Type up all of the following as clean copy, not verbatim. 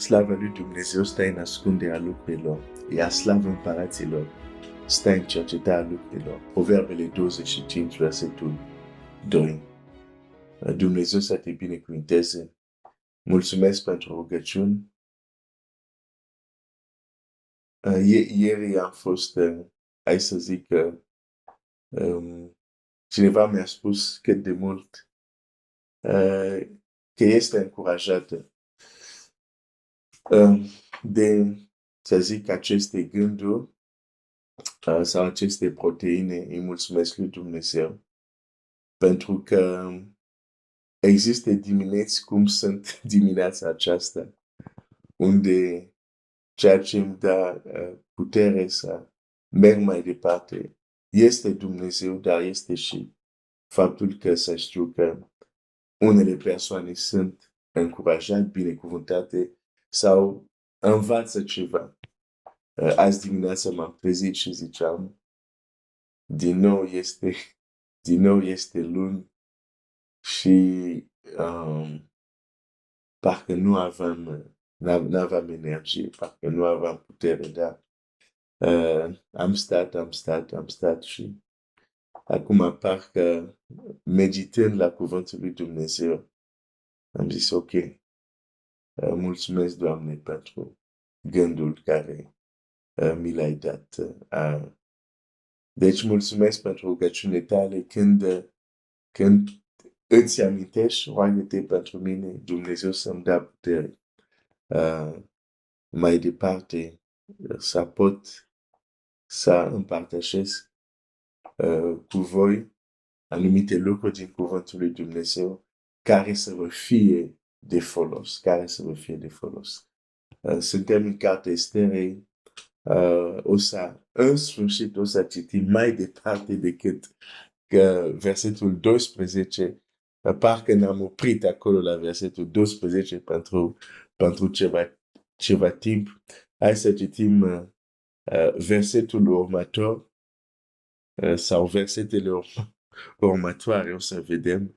Slavă lui Dumnezeu stă în ascunderea lucrurilor, iar slavă împăraților stă în cercetarea lucrurilor. Proverbele 25, versetul 2. Dumnezeu să te binecuvinteze. Mulțumesc pentru rugăciuni. Ieri am fost, hai să zic, cineva mi-a spus cât de mult că este încurajată de, să zic, aceste gânduri sau aceste proteine. Îi mulțumesc lui Dumnezeu pentru că există dimineți cum sunt dimineața aceasta, unde ceea ce îmi dă putere să merg mai departe este Dumnezeu, dar este și faptul că să știu că unele persoane sunt încurajate, binecuvântate sau învață ceva. Azi dimineața m-am trezit și ziceam, din nou este luni și parcă nu aveam energie, parcă nu aveam putere, dar am stat și acum parcă meditând la cuvântul lui Dumnezeu, am zis ok, mulțumesc Doamne pentru gândul care mi l-ai dat. Deci mulțumesc pentru rugăciunile tale când îți amintești, roagă-te pentru mine, Dumnezeu să-mi dea putere. Mai departe, să pot să împărtășesc cu voi anumite lucruri din cuvântul lui Dumnezeu care să vă fie de folos, Suntem în cartea Esterei, în sfârșit o să citim mai departe decât că versetul 12, parcă ne-am oprit acolo la versetul 12 pentru ceva timp. Hai să citim versetul următor sau versetele următoare, o să vedem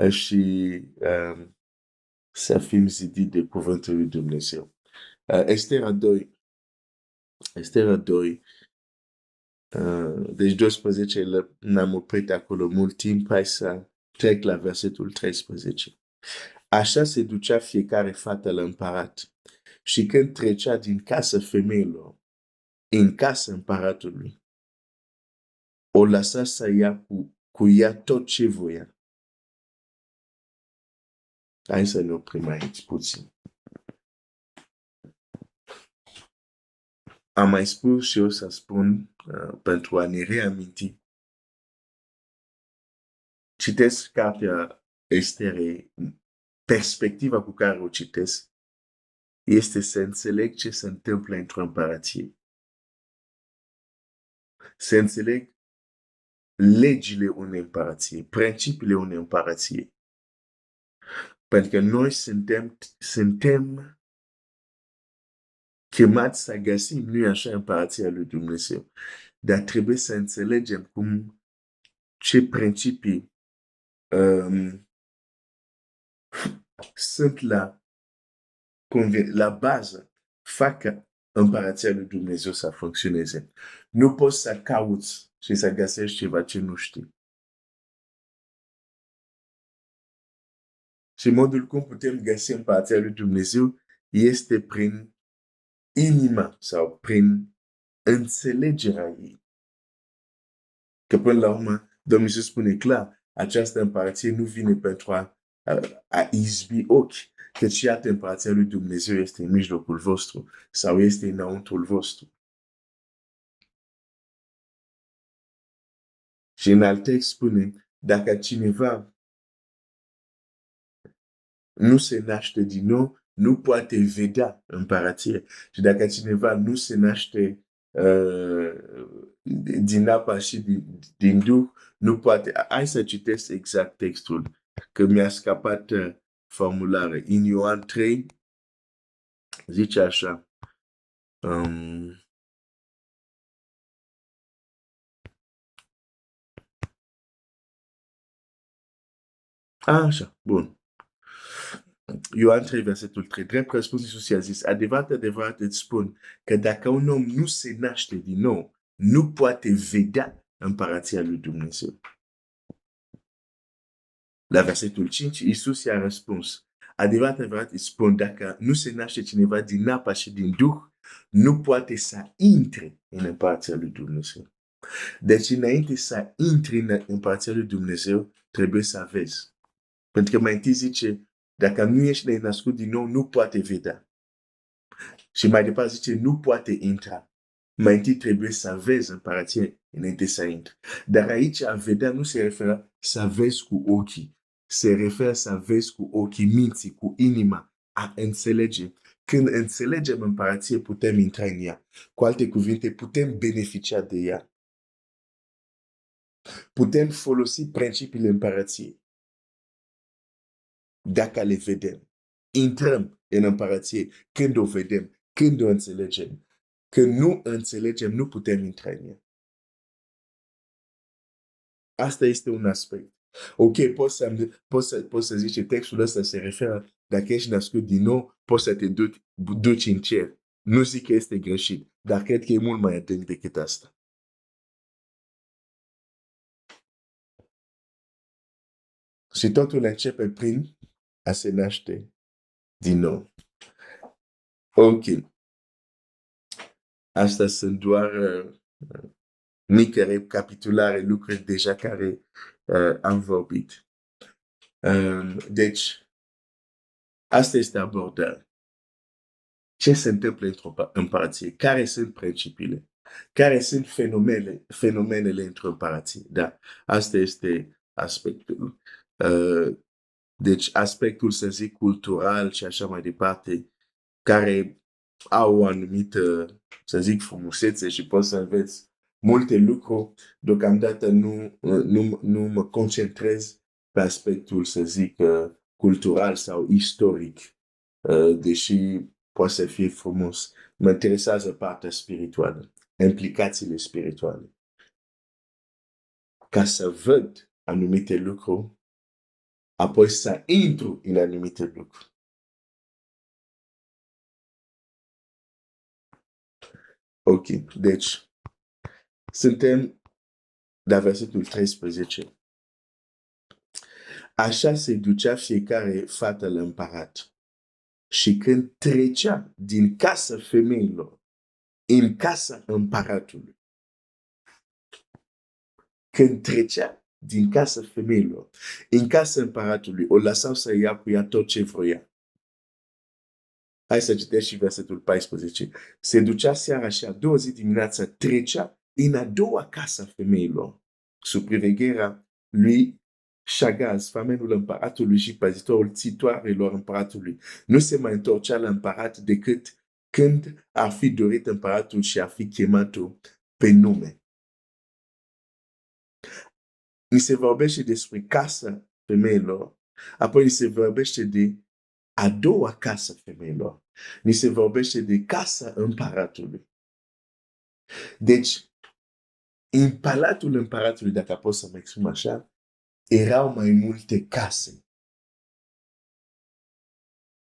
și să fim zidiți de cuvântul lui Dumnezeu. Estera 2, deci 12 ne-am oprit acolo mult timp, hai să trec la versetul 13. Așa se ducea fiecare fată la împărat și când trecea din casa femeilor în casa împăratului, o lăsa să ia cu ea tot ce voia. Hai să ne oprim aici puțin. Am mai spus și o să spun pentru a ne reaminti. Citesc cartea Esterei, perspectiva cu care o citesc este să înțeleg ce se întâmplă într-o împărație. Să înțeleg legile unei împărații, principiile unei împărații. Pentru că noi suntem chemați să găsim, nu așa, împărația lui Dumnezeu. Dar trebuie să înțelegem ce principii sunt la bază, fac ca împărația lui Dumnezeu să funcționeze. Nu poți să cauți și să găsești ceva ce nu știi. Și modul cum putem găsi împărația lui Dumnezeu este prin inima sau prin înțelegerea ei. Că până la urmă, Domnul Iisus spune clar, această împărație nu vine pentru a izbi ochi, căci iată împărația lui Dumnezeu este în mijlocul vostru sau este înăuntrul vostru. Și în alt text spune, dacă cineva nu se naște din nou, nu poate vedea împărație. Și dacă cineva nu se naște din apa și din Duh, nu poate. Hai să citesc exact textul, că mi-a scăpat formulare. În Ioan 3, zice așa. Așa, bun. Ioan 3, versetul 3. Drept răspuns Iisus i-a zis, adevărat, adevărat îți spun că dacă un om nu se naște din nou, nu poate vedea împărația lui Dumnezeu. La versetul 5, Iisus i-a răspuns, adevărat, adevărat îți spun, dacă nu se naște cineva din apa și din Duh, nu poate să intre în împărația lui Dumnezeu. Deci înainte să intri în împărația lui Dumnezeu, trebuie să vezi. Pentru că mai întâi zice, dacă nu ești născut din nou, nu poate vedea. Și mai departe zice, nu poate intra. Mai întâi trebuie să vezi împărația înainte să intri. Dar aici a vedea nu se referă să vezi cu ochii. Se referă să vezi cu ochii minții, cu inima, a înțelege. Când înțelegem împărație, putem intra în ea. Cu alte cuvinte, putem beneficia de ea. Putem folosi principiile împărației. Dacă le vedem, intrăm în împărație când o vedem, când o înțelegem. Când nu înțelegem, nu putem intra în ea. Asta este un aspect. Ok, poți să zici că textul ăsta se referă, dacă ești născut din nou, poți să te duci în cer. Nu zic că este greșit, dar cred că e mult mai adânc decât asta. Și totul începe prin a se naște din nou. Ok. Asta sunt doar mică recapitulare, lucruri deja care am vorbit. Deci, asta este abordarea. Ce se întâmplă într-o împărație? Care sunt principiile? Care sunt fenomenele într-o împărație? Da, asta este aspectul. Deci, aspectul, să zic, cultural și așa mai departe, care au o anumită, să zic, frumusețe și poți să înveți multe lucruri. Deocamdată nu mă concentrez pe aspectul, să zic, cultural sau istoric, deși poate să fie frumos. Mă interesează partea spirituală, implicațiile spirituale. Ca să văd anumite lucruri, apoi să intru în anumite lucruri. Ok, deci suntem la versetul 13. Așa se ducea fiecare fată la împărat. Și când trecea din casa femeilor în casa împăratului, când trecea din casa femeilor în casa împăratului, o lăsau să ia cu ea tot ce vroia. Hai să citești și versetul 14. Se ducea seara și a doua zi dimineața trecea în a doua casa femeilor, sub privegherea lui Șagaz, famenul împăratului și păzitorul țitoarelor împăratului. Nu se mai întorcea la împărat decât când ar fi dorit împăratul și ar fi chemat-o pe nume. Ni se vorbește despre casa femeilor, apoi ni se vorbește de a doua casa femeilor. Ni se vorbește de casa împăratului. Deci, în palatul împăratului, dacă pot să mă exprim așa, erau mai multe case.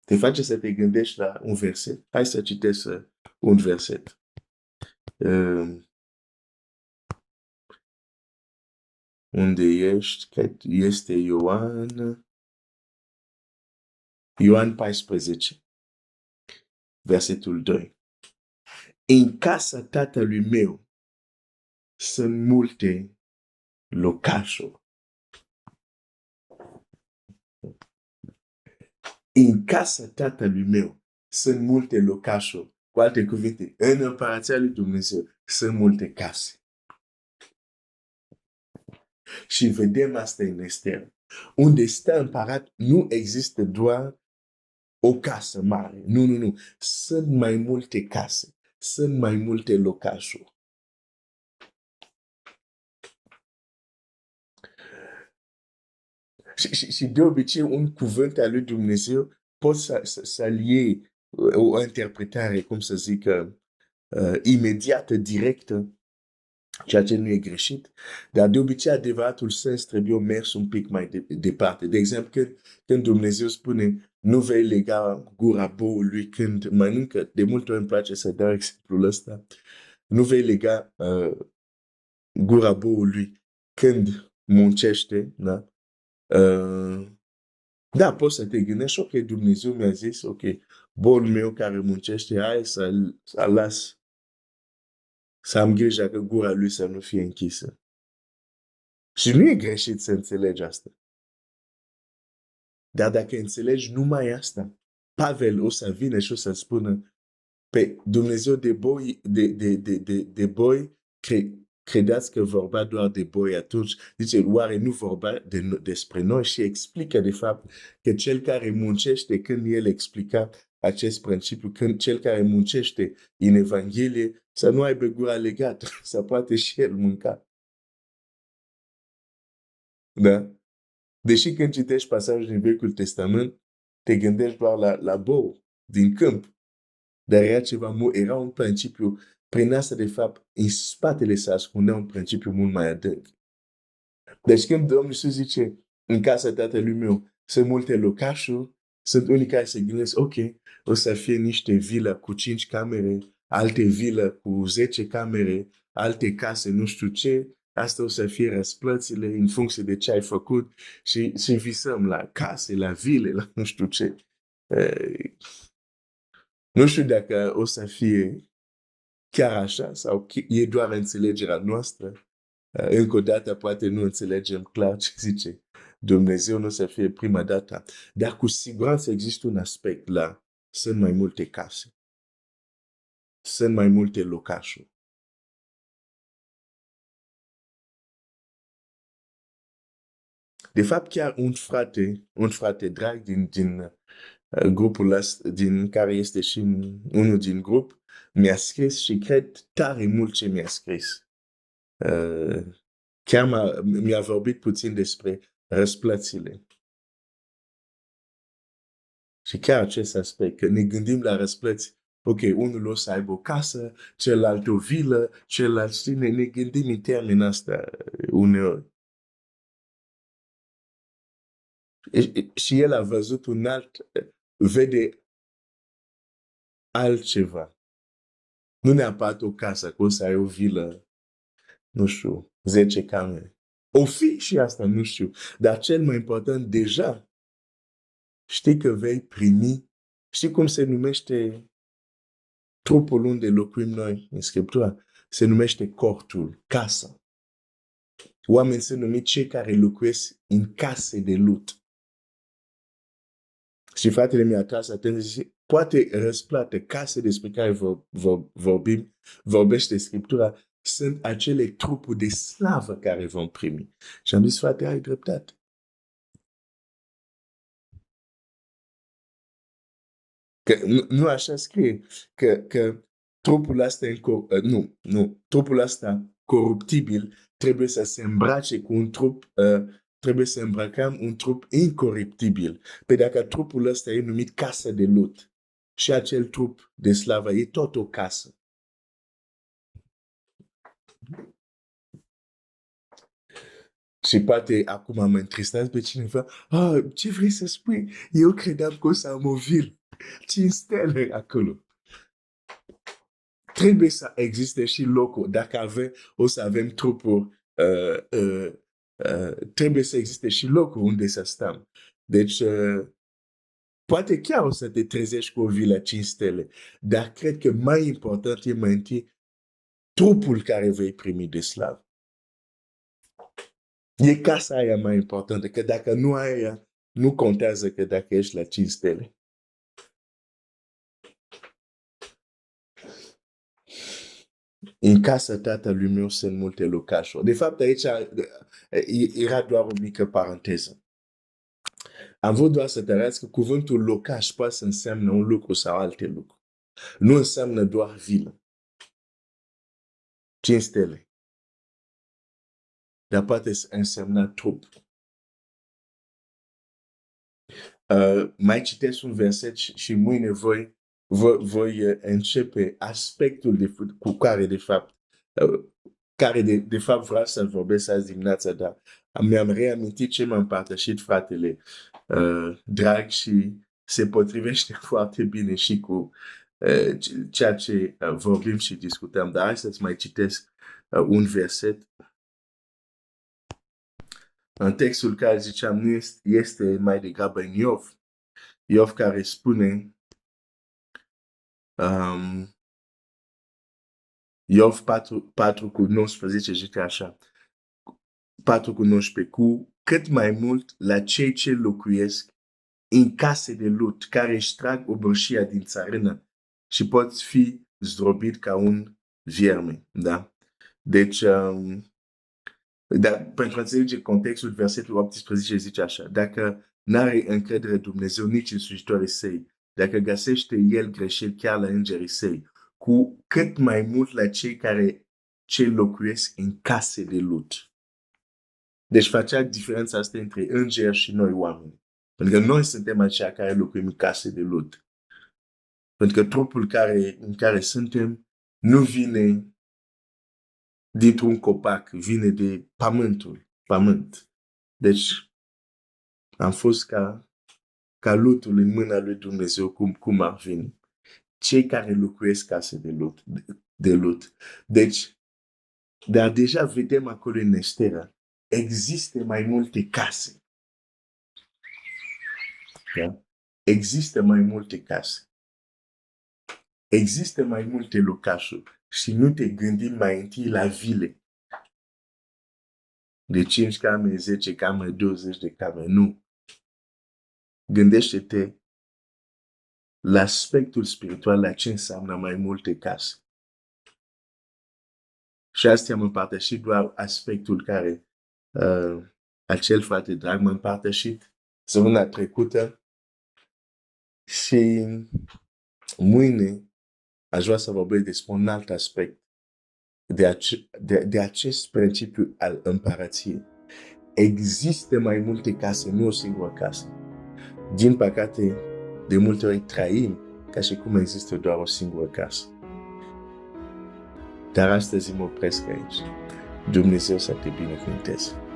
Te face să te gândești la un verset. Hai să citesc un verset. Unde ești? Cred este Ioan 14, versetul 2. În casa tatălui meu sunt multe locașuri. În casa tatălui meu sunt multe locașuri. Cu alte cuvinte, în împărația lui Dumnezeu sunt multe case. Și vedem asta în Ester. Unde stă împărat, nu există doar o casă mare. Nu. Sunt mai multe case. Sunt mai multe locașuri. Și de obicei, un cuvânt al lui Dumnezeu poți să-l iei o interpretare, cum să zic, imediată, directă, ceea ce nu e greșit, dar de obicei adevăratul sens trebuie mers un pic mai departe. De exemplu, când Dumnezeu spune nu vei lega gura boului când mănâncă, de multe ori îmi place să dau exemplul ăsta, nu vei lega gura boului când muncește, da? Da, poți să te gândești, ok, Dumnezeu mi-a zis, ok, boul meu care muncește, hai să las, să am grijă că gura lui să nu fie închisă. Și nu e greșit să înțelegi asta. Dar dacă înțelegi numai asta, Pavel o să vină și o să spună, pe Dumnezeu de boi credeți că vorba doar de boi atunci? Zice, oare nu vorba despre noi? Și explică de fapt că cel care muncește, când el explica acest principiu, când cel care muncește în Evanghelie, să nu aibă gura legată, să poate și el mânca. Da? Deși când citești pasajul din Vechiul Testament, te gândești doar la bou din câmp. Dar era un principiu, prin asta de fapt, în spatele se ascundea un principiu mult mai adânc. Deci când Domnul Iisus zice, în casa tatălui meu sunt multe locașuri, sunt unii care se gândesc, ok, o să fie niște vile cu 5 camere, alte vile cu 10 camere, alte case nu știu ce, asta o să fie răsplățile în funcție de ce ai făcut și visăm la case, la vile, la nu știu ce. Nu știu dacă o să fie chiar așa sau e doar înțelegerea noastră. Încă o dată poate nu înțelegem clar ce zice Dumnezeu, nu o să fie prima dată. Dar cu siguranță există un aspect la sunt mai multe case. Sunt mai multe locașuri. De fapt, chiar un frate drag din grupul ăsta, din care este și unul din grup, mi-a scris și cred tare mult ce mi-a scris. Chiar mi-a vorbit puțin despre răsplățile. Și chiar acest aspect, că ne gândim la răsplăți, ok, unul o să aibă o casă, celălalt o vilă, celălalt, știi, ne gândim în termenul ăsta uneori. Și el a văzut vede altceva. Nu neapărat o casă, că o să ai o vilă, nu știu, 10 camere. O fi și asta, nu știu. Dar cel mai important, deja, știi că vei primi, știi cum se numește trupul unde locuim noi în Scriptura? Se numește cortul, casa. Oamenii se numesc cei care locuiesc în case de lut. Și fratele mi-a tras atenție, poate răsplată, case despre care vorbim, vorbește Scriptura, sunt acele trupuri de slavă care vom primi. Și am zis, frate, ai dreptate. Că nu așa scrie, că trupul ăsta trupul ăsta coruptibil trebuie să se îmbrace cu un trup, trebuie să îmbrăcăm un trup incoruptibil. Pe dacă trupul ăsta e numit casă de lut și acel trup de slavă e tot o casă. Și poate acum mă întristează pe cineva, ce vrei să spui? Eu credeam că o să am o vilă. 5 stele acolo. Trebuie să existe și locul. Dacă o să avem trupuri, trebuie să existe și locul unde să stăm. Deci, poate chiar o să te trezești cu o vilă 5 stele, dar cred că mai important e mai întâi trupul care vei primi de slavă. E casa aia mai importantă, că dacă nu ai aia, nu contează că dacă ești la 5 stele. În casa tatălui meu sunt multe locașuri. De fapt, aici era doar o mică paranteză. Am vrut doar să te arăt că cuvântul locaș poate să înseamnă un lucru sau alte lucruri. Nu înseamnă doar vilă. 5 stele. Dar poate să însemna trup. Mai citesc un verset și mâine voi începe aspectul cu care, de fapt, care de fapt vreau să vorbesc azi dimineața, dar mi-am reamintit ce m-am împărtășit fratele drag și se potrivește foarte bine și cu ceea ce vorbim și discutăm. Dar hai să-ți mai citesc un verset. În textul care ziceam nu este mai degrabă în Iov. Iov care spune Iov 4:19 zice așa. 4:19 cu cât mai mult la cei ce locuiesc în case de lut, care își trag obârșia din țarână și poți fi zdrobit ca un vierme. Da? Deci, pentru a înțelege contextul, versetul 18 zice așa. Dacă n-are încredere Dumnezeu nici în slujitorii săi, dacă găsește el greșeli chiar la îngerii săi, cu cât mai mult la cei locuiesc în case de lut. Deci facea diferența asta între îngeri și noi oameni. Pentru că noi suntem aceia care locuim în case de lut. Pentru că trupul în care suntem nu vine dintr-un copac, vine de pământ. Deci am fost ca lutul în mâna lui Dumnezeu, cum ar veni. Cei care locuiesc case de lut. Deci, dar deja vedem acolo în Estera, există mai multe case. Da? Există mai multe case. Există mai multe locașuri și nu te gândi mai întâi la vile. De 5 camere, 10 camere, 20 de camere. Nu. Gândește-te la aspectul spiritual, la ce înseamnă mai multe case. Și asta am împărtășit doar aspectul care acel frate drag m-a împărtășit săptămâna trecută și mâine aș vrea să vorbesc despre un alt aspect de acest principiu al împărăției. Există mai multe case, nu o singură casă. Din păcate, de multe ori trăim ca și cum există doar o singură casă. Dar astăzi mă opresc aici. Dumnezeu să te binecuvânteze.